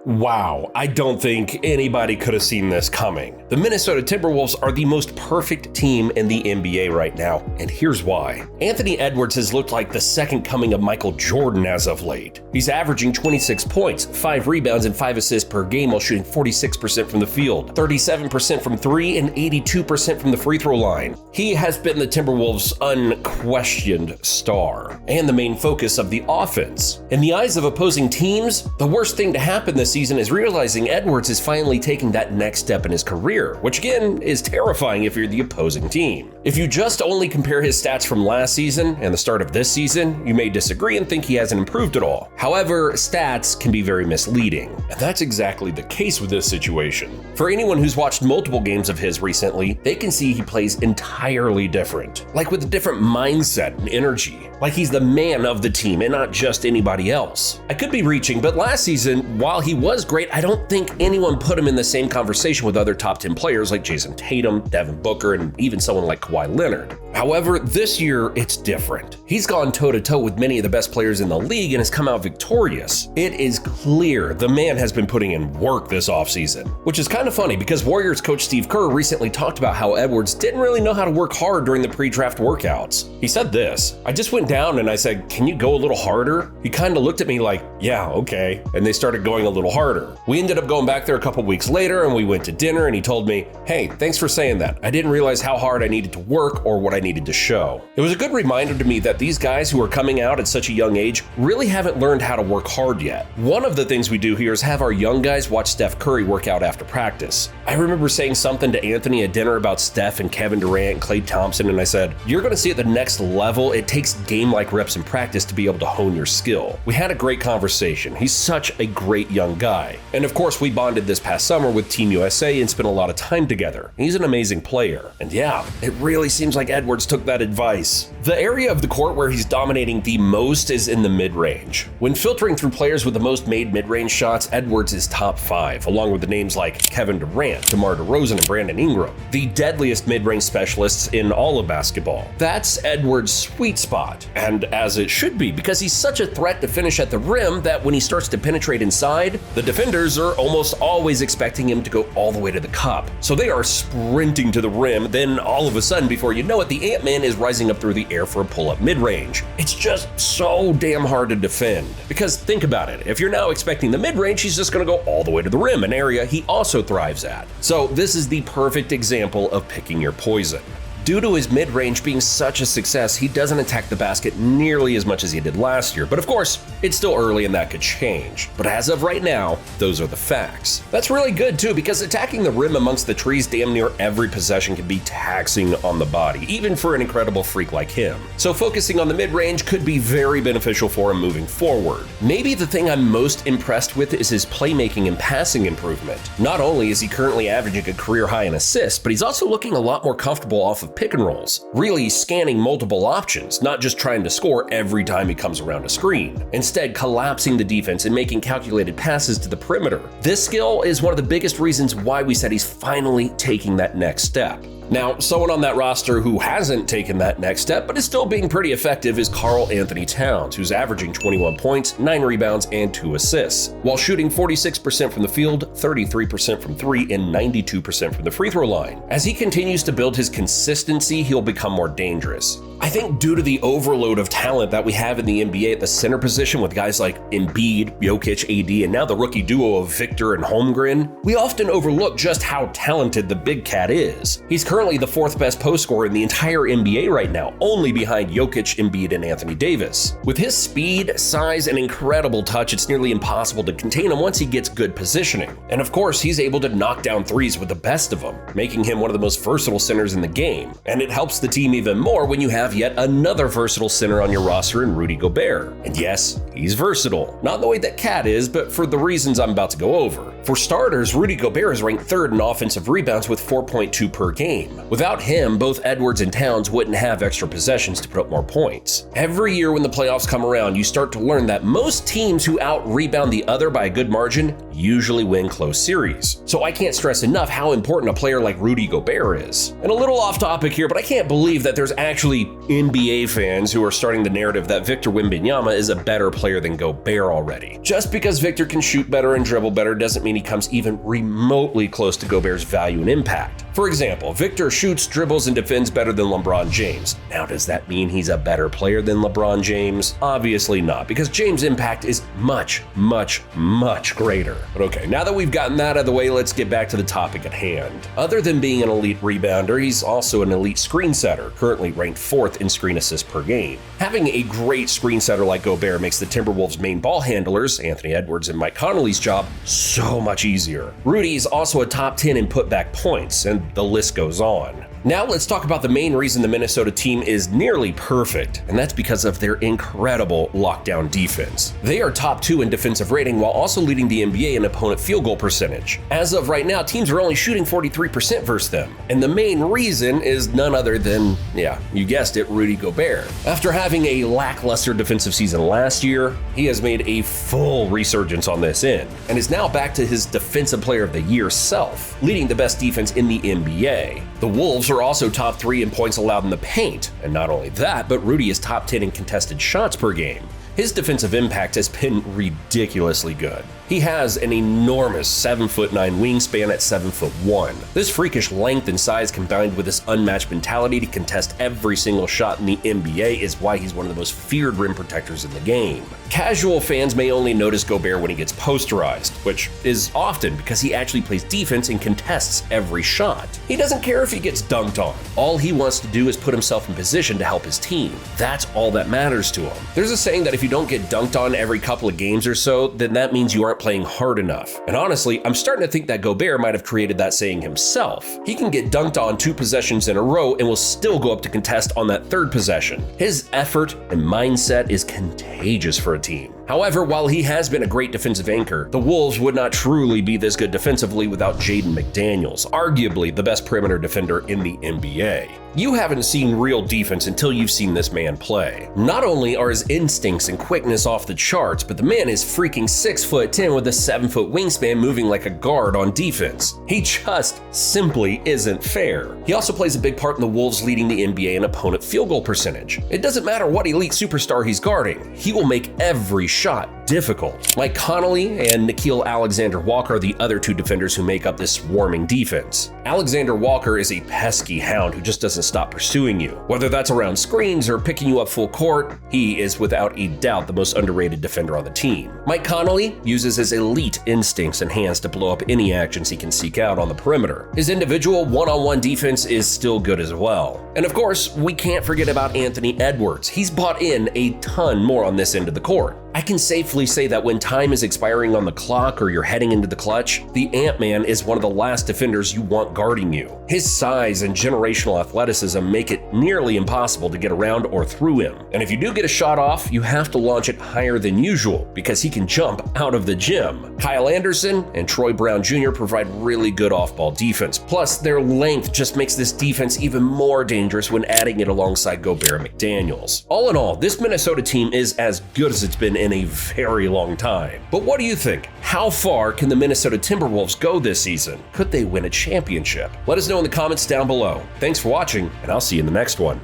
Wow, I don't think anybody could have seen this coming. The Minnesota Timberwolves are the most perfect team in the NBA right now, and here's why. Anthony Edwards has looked like the second coming of Michael Jordan as of late. He's averaging 26 points, 5 rebounds, and 5 assists per game while shooting 46% from the field, 37% from 3, and 82% from the free throw line. He has been the Timberwolves' unquestioned star, and the main focus of the offense. In the eyes of opposing teams, the worst thing to happen this season is realizing Edwards is finally taking that next step in his career, which again is terrifying if you're the opposing team. If you just only compare his stats from last season and the start of this season, you may disagree and think he hasn't improved at all. However, stats can be very misleading, and that's exactly the case with this situation. For anyone who's watched multiple games of his recently, they can see he plays entirely different, like with a different mindset and energy, like he's the man of the team and not just anybody else. I could be reaching, but last season, while he was great, I don't think anyone put him in the same conversation with other top 10 players like Jason Tatum, Devin Booker, and even someone like Kawhi Leonard. However, this year, it's different. He's gone toe-to-toe with many of the best players in the league and has come out victorious. It is clear the man has been putting in work this offseason, which is kind of funny because Warriors coach Steve Kerr recently talked about how Edwards didn't really know how to work hard during the pre-draft workouts. He said this, "I just went down and I said, can you go a little harder?" He kind of looked at me like, yeah, okay. And they started going a little harder. We ended up going back there a couple weeks later and we went to dinner and he told me, "Hey, thanks for saying that. I didn't realize how hard I needed to work or what I needed to show." It was a good reminder to me that these guys who are coming out at such a young age really haven't learned how to work hard yet. One of the things we do here is have our young guys watch Steph Curry work out after practice. I remember saying something to Anthony at dinner about Steph and Kevin Durant and Klay Thompson, and I said, "You're going to see at the next level, it takes game-like reps in practice to be able to hone your skill." We had a great conversation. He's such a great young guy. And of course, we bonded this past summer with Team USA and spent a lot of time together. He's an amazing player. And yeah, it really seems like Edwards took that advice. The area of the court where he's dominating the most is in the mid-range. When filtering through players with the most made mid-range shots, Edwards is top 5, along with the names like Kevin Durant, DeMar DeRozan, and Brandon Ingram, the deadliest mid-range specialists in all of basketball. That's Edwards' sweet spot, and as it should be, because he's such a threat to finish at the rim that when he starts to penetrate inside, the defenders are almost always expecting him to go all the way to the cup. So they are sprinting to the rim, then all of a sudden, before you know it, the Ant-Man is rising up through the air for a pull-up mid-range. It's just so damn hard to defend. Because think about it, if you're now expecting the mid-range, he's just gonna go all the way to the rim, an area he also thrives at. So this is the perfect example of picking your poison. Due to his mid-range being such a success, he doesn't attack the basket nearly as much as he did last year. But of course, it's still early and that could change. But as of right now, those are the facts. That's really good too, because attacking the rim amongst the trees damn near every possession can be taxing on the body, even for an incredible freak like him. So focusing on the mid-range could be very beneficial for him moving forward. Maybe the thing I'm most impressed with is his playmaking and passing improvement. Not only is he currently averaging a career high in assists, but he's also looking a lot more comfortable off of pick and rolls, really scanning multiple options, not just trying to score every time he comes around a screen. Instead, collapsing the defense and making calculated passes to the perimeter. This skill is one of the biggest reasons why we said he's finally taking that next step. Now, someone on that roster who hasn't taken that next step but is still being pretty effective is Karl Anthony Towns, who's averaging 21 points, 9 rebounds, and 2 assists, while shooting 46% from the field, 33% from 3, and 92% from the free throw line. As he continues to build his consistency, he'll become more dangerous. I think due to the overload of talent that we have in the NBA at the center position with guys like Embiid, Jokic, AD, and now the rookie duo of Victor and Holmgren, we often overlook just how talented the big cat is. He's currently the 4th best post scorer in the entire NBA right now, only behind Jokic, Embiid, and Anthony Davis. With his speed, size, and incredible touch, it's nearly impossible to contain him once he gets good positioning. And of course, he's able to knock down threes with the best of them, making him one of the most versatile centers in the game. And it helps the team even more when you have yet another versatile center on your roster in Rudy Gobert. And yes, he's versatile. Not in the way that Cat is, but for the reasons I'm about to go over. For starters, Rudy Gobert is ranked 3rd in offensive rebounds with 4.2 per game. Without him, both Edwards and Towns wouldn't have extra possessions to put up more points. Every year when the playoffs come around, you start to learn that most teams who out-rebound the other by a good margin usually win close series. So I can't stress enough how important a player like Rudy Gobert is. And a little off topic here, but I can't believe that there's actually NBA fans who are starting the narrative that Victor Wembanyama is a better player than Gobert already. Just because Victor can shoot better and dribble better doesn't mean he comes even remotely close to Gobert's value and impact. For example, Victor shoots, dribbles, and defends better than LeBron James. Now, does that mean he's a better player than LeBron James? Obviously not, because James' impact is much, much, much greater. But okay, now that we've gotten that out of the way, let's get back to the topic at hand. Other than being an elite rebounder, he's also an elite screen setter, currently ranked 4th in screen assists per game. Having a great screen setter like Gobert makes the Timberwolves' main ball handlers, Anthony Edwards and Mike Conley's job, so much easier. Rudy is also a top 10 in putback points, and the list goes on. Now let's talk about the main reason the Minnesota team is nearly perfect, and that's because of their incredible lockdown defense. They are top 2 in defensive rating while also leading the NBA in opponent field goal percentage. As of right now, teams are only shooting 43% versus them, and the main reason is none other than, yeah, you guessed it, Rudy Gobert. After having a lackluster defensive season last year, he has made a full resurgence on this end, and is now back to his Defensive Player of the Year self, leading the best defense in the NBA. The Wolves are also top 3 in points allowed in the paint, and not only that, but Rudy is top 10 in contested shots per game. His defensive impact has been ridiculously good. He has an enormous 7'9" wingspan at 7'1". This freakish length and size combined with his unmatched mentality to contest every single shot in the NBA is why he's one of the most feared rim protectors in the game. Casual fans may only notice Gobert when he gets posterized, which is often because he actually plays defense and contests every shot. He doesn't care if he gets dunked on. All he wants to do is put himself in position to help his team. That's all that matters to him. There's a saying that if you don't get dunked on every couple of games or so, then that means you aren't playing hard enough. And honestly, I'm starting to think that Gobert might have created that saying himself. He can get dunked on 2 possessions in a row and will still go up to contest on that 3rd possession. His effort and mindset is contagious for a team. However, while he has been a great defensive anchor, the Wolves would not truly be this good defensively without Jaden McDaniels, arguably the best perimeter defender in the NBA. You haven't seen real defense until you've seen this man play. Not only are his instincts and quickness off the charts, but the man is freaking 6'10" with a 7-foot wingspan moving like a guard on defense. He just simply isn't fair. He also plays a big part in the Wolves leading the NBA in opponent field goal percentage. It doesn't matter what elite superstar he's guarding, he will make every shot difficult. Mike Conley and Nickeil Alexander-Walker are the other 2 defenders who make up this swarming defense. Alexander-Walker is a pesky hound who just doesn't stop pursuing you. Whether that's around screens or picking you up full court, he is without a doubt the most underrated defender on the team. Mike Conley uses his elite instincts and hands to blow up any actions he can seek out on the perimeter. His individual one-on-one defense is still good as well. And of course, we can't forget about Anthony Edwards. He's bought in a ton more on this end of the court. I can safely say that when time is expiring on the clock or you're heading into the clutch, the Ant-Man is one of the last defenders you want guarding you. His size and generational athleticism make it nearly impossible to get around or through him. And if you do get a shot off, you have to launch it higher than usual because he can jump out of the gym. Kyle Anderson and Troy Brown Jr. provide really good off-ball defense. Plus, their length just makes this defense even more dangerous when adding it alongside Gobert and McDaniels. All in all, this Minnesota team is as good as it's been in a very long time. But what do you think? How far can the Minnesota Timberwolves go this season? Could they win a championship? Let us know in the comments down below. Thanks for watching, and I'll see you in the next one.